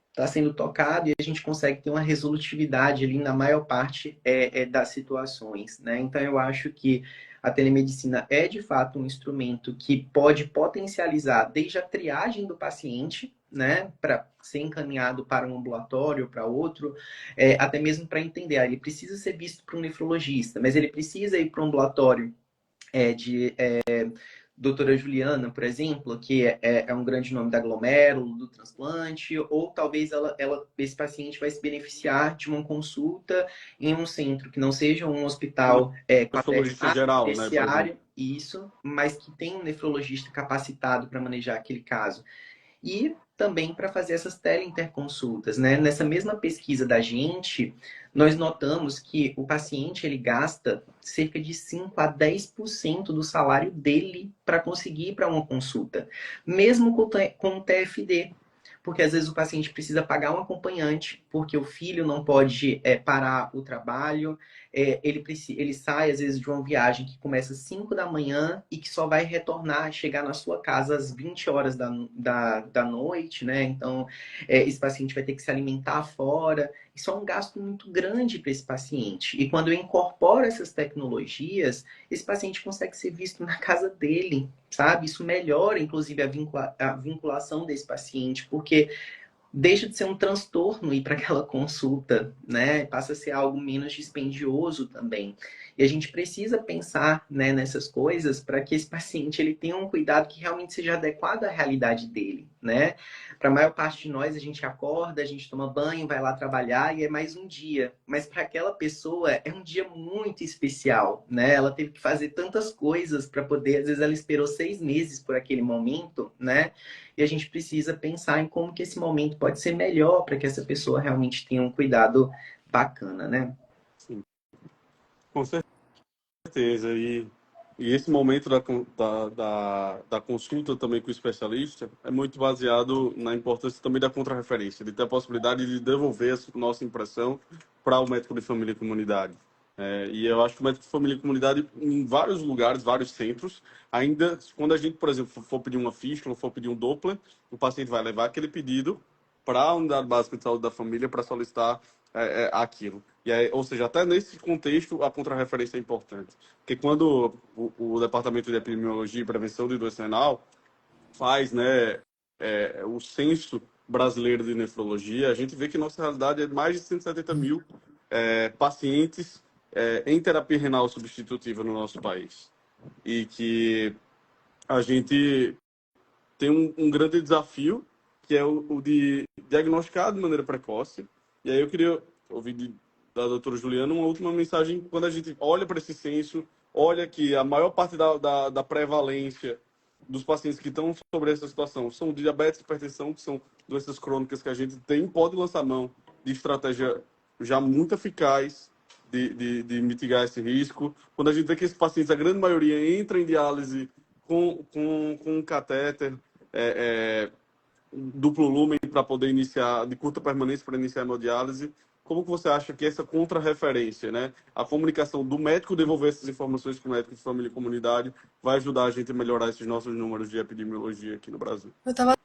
está sendo tocado, e a gente consegue ter uma resolutividade ali na maior parte das situações, né? Então, eu acho que a telemedicina é, de fato, um instrumento que pode potencializar desde a triagem do paciente, né, para ser encaminhado para um ambulatório, para outro, até mesmo para entender, ele precisa ser visto por um nefrologista, mas ele precisa ir para um ambulatório de doutora Juliana, por exemplo, que é um grande nome da Glomérulo, do transplante, ou talvez esse paciente vai se beneficiar de uma consulta em um centro que não seja um hospital
Nefrologista geral, né, por exemplo.
terciário, isso, mas que tem um nefrologista capacitado para manejar aquele caso. E também para fazer essas teleinterconsultas, né? Nessa mesma pesquisa da gente, nós notamos que o paciente ele gasta cerca de 5 a 10% do salário dele para conseguir ir para uma consulta, mesmo com o TFD. porque às vezes o paciente precisa pagar um acompanhante, porque o filho não pode parar o trabalho, ele sai às vezes de uma viagem que começa às 5 da manhã e que só vai retornar, chegar na sua casa às 20 horas da noite, né? Então, esse paciente vai ter que se alimentar fora. Isso é um gasto muito grande para esse paciente. E quando eu incorporo essas tecnologias, esse paciente consegue ser visto na casa dele, sabe? Isso melhora, inclusive, a vinculação desse paciente, porque deixa de ser um transtorno ir para aquela consulta, né? Passa a ser algo menos dispendioso também. E a gente precisa pensar, né, nessas coisas para que esse paciente ele tenha um cuidado que realmente seja adequado à realidade dele, né? Para a maior parte de nós, a gente acorda, a gente toma banho, vai lá trabalhar e é mais um dia. Mas para aquela pessoa é um dia muito especial, né? Ela teve que fazer tantas coisas para poder, às vezes ela esperou 6 meses por aquele momento, né? E a gente precisa pensar em como que esse momento pode ser melhor para que essa pessoa realmente tenha um cuidado bacana, né?
Sim, com certeza. E esse momento da consulta também com o especialista é muito baseado na importância também da contrarreferência, de ter a possibilidade de devolver a nossa impressão para o médico de família e comunidade. E eu acho que o médico de família e comunidade, em vários lugares, vários centros, ainda, quando a gente, por exemplo, for pedir uma fístula, for pedir um Doppler, o paciente vai levar aquele pedido para a unidade básica de saúde da família para solicitar aquilo. E aí, ou seja, até nesse contexto, a contrarreferência é importante. Porque quando o Departamento de Epidemiologia e Prevenção de Doença Renal faz, né, o censo brasileiro de nefrologia, a gente vê que nossa realidade é de mais de 170 mil pacientes em terapia renal substitutiva no nosso país. E que a gente tem um grande desafio, que é o de diagnosticar de maneira precoce. E aí eu queria ouvir da doutora Juliana uma última mensagem. Quando a gente olha para esse censo, olha que a maior parte da prevalência dos pacientes que estão sobre essa situação são diabetes e hipertensão, que são doenças crônicas que a gente pode lançar mão de estratégia já muito eficaz de mitigar esse risco. Quando a gente vê que esses pacientes, a grande maioria, entra em diálise com um catéter, duplo lumen para poder iniciar, de curta permanência para iniciar a hemodiálise. Como que você acha que essa contrarreferência, né, a comunicação do médico devolver essas informações para o médico de família e comunidade vai ajudar a gente a melhorar esses nossos números de epidemiologia aqui no Brasil?
Eu estava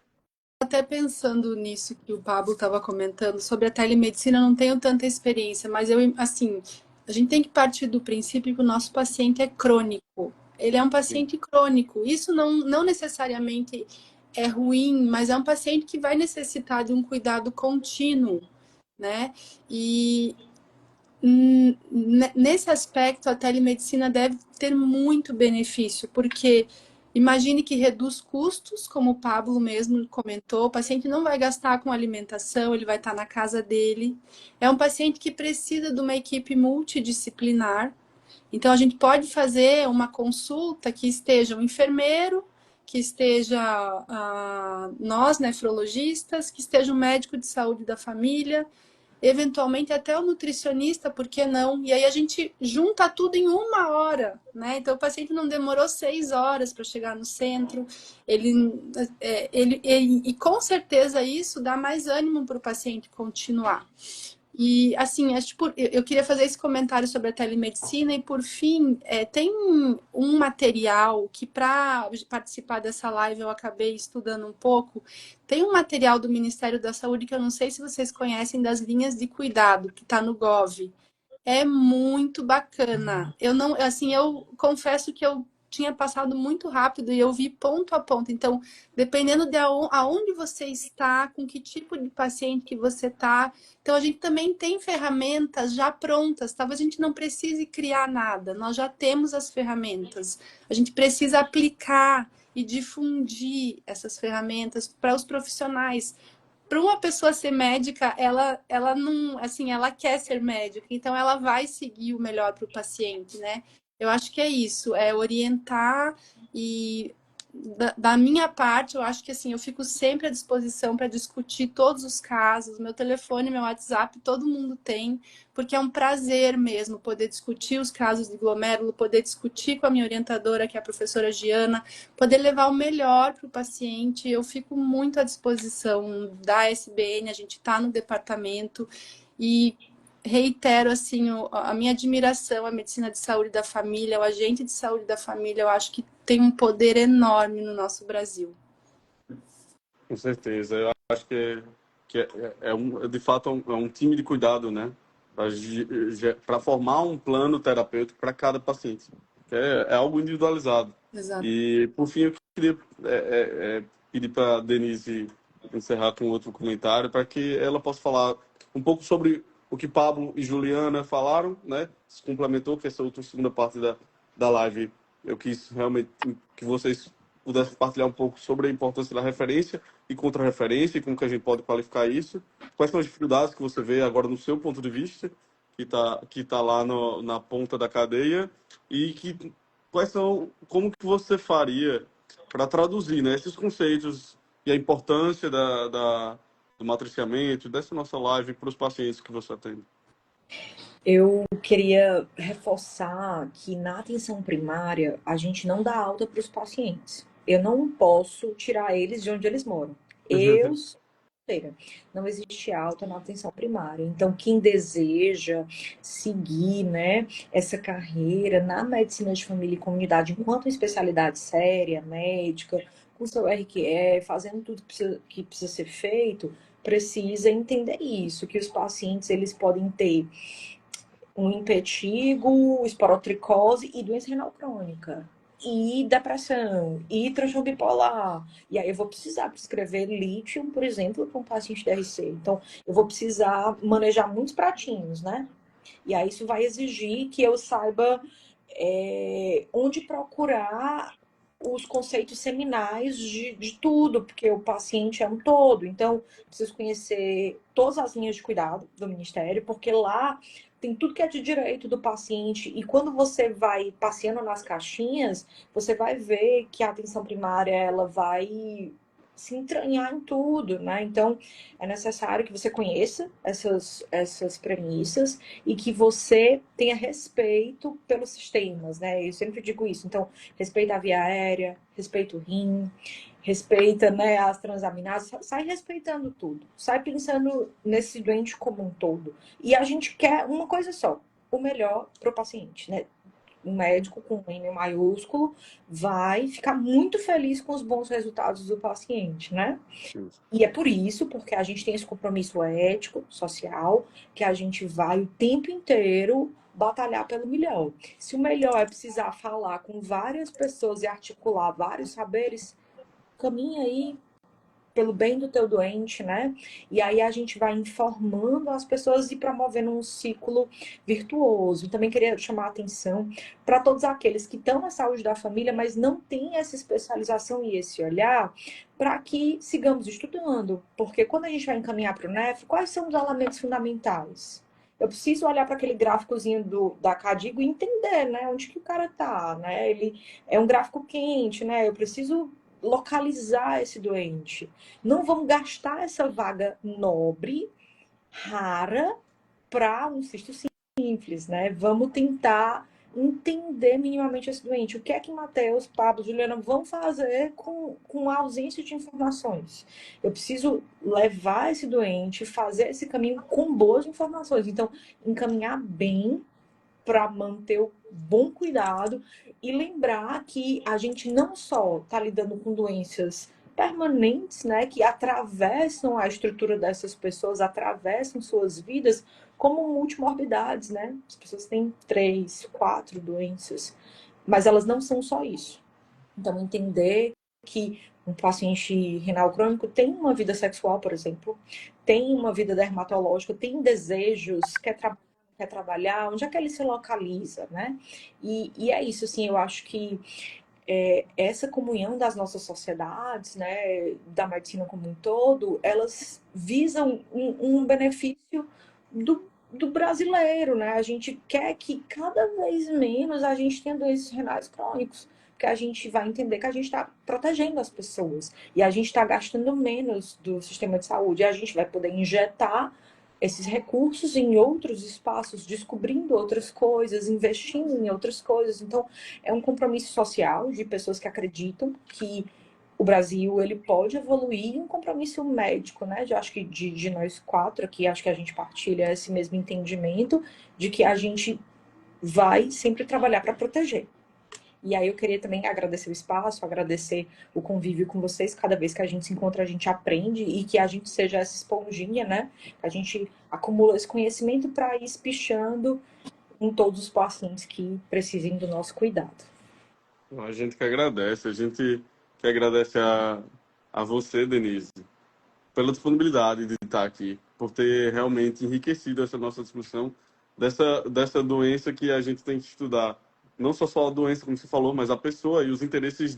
até pensando nisso que o Pablo estava comentando sobre a telemedicina. Eu não tenho tanta experiência, mas assim, a gente tem que partir do princípio que o nosso paciente é crônico. Ele é um paciente crônico. Isso não necessariamente é ruim, mas é um paciente que vai necessitar de um cuidado contínuo, né? E nesse aspecto, a telemedicina deve ter muito benefício, porque imagine que reduz custos, como o Pablo mesmo comentou, o paciente não vai gastar com alimentação, ele vai estar na casa dele. É um paciente que precisa de uma equipe multidisciplinar, então a gente pode fazer uma consulta que esteja um enfermeiro, que esteja nós, nefrologistas, que esteja um médico de saúde da família, eventualmente até o nutricionista, por que não? E aí a gente junta tudo em 1 hora, né? Então o paciente não demorou 6 horas para chegar no centro, e com certeza isso dá mais ânimo para o paciente continuar. E assim, eu queria fazer esse comentário sobre a telemedicina e por fim, tem um material que para participar dessa live eu acabei estudando um pouco. Tem um material do Ministério da Saúde que eu não sei se vocês conhecem, das linhas de cuidado, que está no Gov. É muito bacana. Eu confesso que eu tinha passado muito rápido e eu vi ponto a ponto. Então, dependendo de aonde você está, com que tipo de paciente que você está. Então, a gente também tem ferramentas já prontas. Talvez a gente não precise criar nada. Nós já temos as ferramentas. A gente precisa aplicar e difundir essas ferramentas para os profissionais. Para uma pessoa ser médica, ela não, assim, ela quer ser médica, então ela vai seguir o melhor para o paciente, né? Eu acho que é isso, é orientar e da minha parte, eu acho que assim, eu fico sempre à disposição para discutir todos os casos. Meu telefone, meu WhatsApp, todo mundo tem, porque é um prazer mesmo poder discutir os casos de glomérulo, poder discutir com a minha orientadora, que é a professora Giana, poder levar o melhor para o paciente. Eu fico muito à disposição da SBN, a gente está no departamento e reitero assim a minha admiração à medicina de saúde da família, ao agente de saúde da família. Eu acho que tem um poder enorme no nosso Brasil.
Com certeza. Eu acho de fato, é um time de cuidado, né? Para formar um plano terapêutico para cada paciente. É algo individualizado.
Exato.
E, por fim, eu queria pedir para a Denise encerrar com outro comentário, para que ela possa falar um pouco sobre o que Pablo e Juliana falaram, né? Se complementou, que essa outra segunda parte da live, eu quis realmente que vocês pudessem partilhar um pouco sobre a importância da referência e contra-referência, e como que a gente pode qualificar isso. Quais são as dificuldades que você vê agora no seu ponto de vista, que tá lá na ponta da cadeia, e como que você faria para traduzir, né, esses conceitos e a importância do matriciamento, dessa nossa live para os pacientes que você atende?
Eu queria reforçar que na atenção primária a gente não dá alta para os pacientes. Eu não posso tirar eles de onde eles moram. Eu sou inteira. Não existe alta na atenção primária. Então, quem deseja seguir, né, essa carreira na medicina de família e comunidade enquanto especialidade séria, médica, com seu RQE, fazendo tudo que precisa ser feito, precisa entender isso, que os pacientes eles podem ter um impetigo, esporotricose e doença renal crônica, e depressão, e transtorno bipolar. E aí eu vou precisar prescrever lítio, por exemplo, para um paciente DRC. Então, eu vou precisar manejar muitos pratinhos, né? E aí isso vai exigir que eu saiba onde procurar os conceitos seminais de tudo, porque o paciente é um todo. Então, preciso conhecer todas as linhas de cuidado do Ministério, porque lá tem tudo que é de direito do paciente. E quando você vai passeando nas caixinhas, você vai ver que a atenção primária ela vai se entranhar em tudo, né? Então, é necessário que você conheça essas premissas e que você tenha respeito pelos sistemas, né? Eu sempre digo isso. Então, respeita a via aérea, respeita o rim, respeita, né, as transaminases, sai respeitando tudo, sai pensando nesse doente como um todo. E a gente quer uma coisa só, o melhor para o paciente, né? Um médico com M maiúsculo vai ficar muito feliz com os bons resultados do paciente, né? E é por isso, porque a gente tem esse compromisso ético, social, que a gente vai o tempo inteiro batalhar pelo melhor. Se o melhor é precisar falar com várias pessoas e articular vários saberes, caminha aí pelo bem do teu doente, né? E aí a gente vai informando as pessoas e promovendo um ciclo virtuoso. E também queria chamar a atenção para todos aqueles que estão na saúde da família, mas não têm essa especialização e esse olhar, para que sigamos estudando. Porque quando a gente vai encaminhar para o NEF, quais são os elementos fundamentais? Eu preciso olhar para aquele gráficozinho da Cadigo e entender, né, onde que o cara tá, né? Ele é um gráfico quente, né? Eu preciso localizar esse doente. Não vamos gastar essa vaga nobre, rara, para um cisto simples, né? Vamos tentar entender minimamente esse doente. O que é que Matheus, Pablo, Juliana vão fazer com a ausência de informações? Eu preciso levar esse doente, fazer esse caminho com boas informações. Então, encaminhar bem para manter o bom cuidado e lembrar que a gente não só está lidando com doenças permanentes, né, que atravessam a estrutura dessas pessoas, atravessam suas vidas, como multimorbidades, né? As pessoas têm 3, 4 doenças, mas elas não são só isso. Então, entender que um paciente renal crônico tem uma vida sexual, por exemplo, tem uma vida dermatológica, tem desejos, quer trabalhar, onde é que ele se localiza, né? E é isso, assim, eu acho que essa comunhão das nossas sociedades, né, da medicina como um todo, elas visam um benefício do brasileiro, né? A gente quer que cada vez menos a gente tenha doenças renais crônicos, porque a gente vai entender que a gente está protegendo as pessoas e a gente está gastando menos do sistema de saúde, e a gente vai poder injetar esses recursos em outros espaços, descobrindo outras coisas, investindo em outras coisas. Então, é um compromisso social de pessoas que acreditam que o Brasil ele pode evoluir, um compromisso médico, né? Eu acho que de nós quatro aqui, acho que a gente partilha esse mesmo entendimento de que a gente vai sempre trabalhar para proteger. E aí eu queria também agradecer o espaço, agradecer o convívio com vocês. Cada vez que a gente se encontra, a gente aprende e que a gente seja essa esponjinha, né? Que a gente acumula esse conhecimento para ir espichando em todos os pacientes que precisem do nosso cuidado.
A gente que agradece, a gente que agradece a você, Denise, pela disponibilidade de estar aqui, por ter realmente enriquecido essa nossa discussão dessa doença que a gente tem que estudar. Não só a doença, como você falou, mas a pessoa e os interesses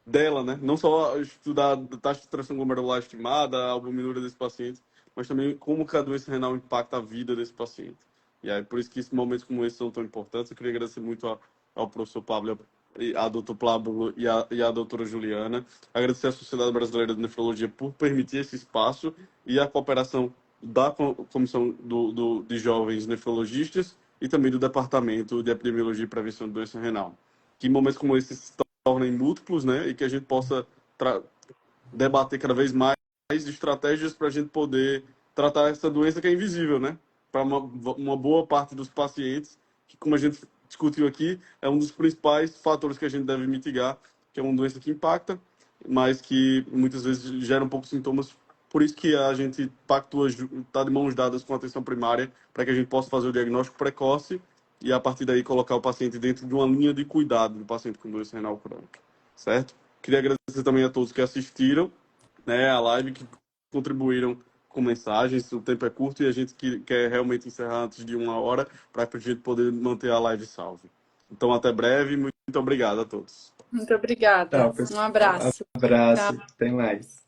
dela, né? Não só estudar a taxa de tração glomerular estimada, a albuminúria desse paciente, mas também como que a doença renal impacta a vida desse paciente. E aí, por isso que esses momentos como esse são tão importantes. Eu queria agradecer muito ao professor Pablo, a doutor Pablo e a doutora Juliana. Agradecer à Sociedade Brasileira de Nefrologia por permitir esse espaço e a cooperação da Comissão de Jovens Nefrologistas e também do Departamento de Epidemiologia e Prevenção de Doença Renal. Que momentos como esses se tornem múltiplos, né? E que a gente possa debater cada vez mais estratégias para a gente poder tratar essa doença que é invisível, né? Para uma boa parte dos pacientes, que, como a gente discutiu aqui, é um dos principais fatores que a gente deve mitigar, que é uma doença que impacta, mas que muitas vezes gera um pouco de sintomas. Por isso que a gente pactua, está de mãos dadas com a atenção primária, para que a gente possa fazer o diagnóstico precoce e, a partir daí, colocar o paciente dentro de uma linha de cuidado do paciente com doença renal crônica, certo? Queria agradecer também a todos que assistiram, né, a live, que contribuíram com mensagens. O tempo é curto e a gente quer realmente encerrar antes de 1 hora para a gente poder manter a live salve. Então, até breve. Muito obrigado a todos.
Muito obrigada.
Tchau, pessoal.
Um abraço.
Abraço.
Tchau.
Até mais.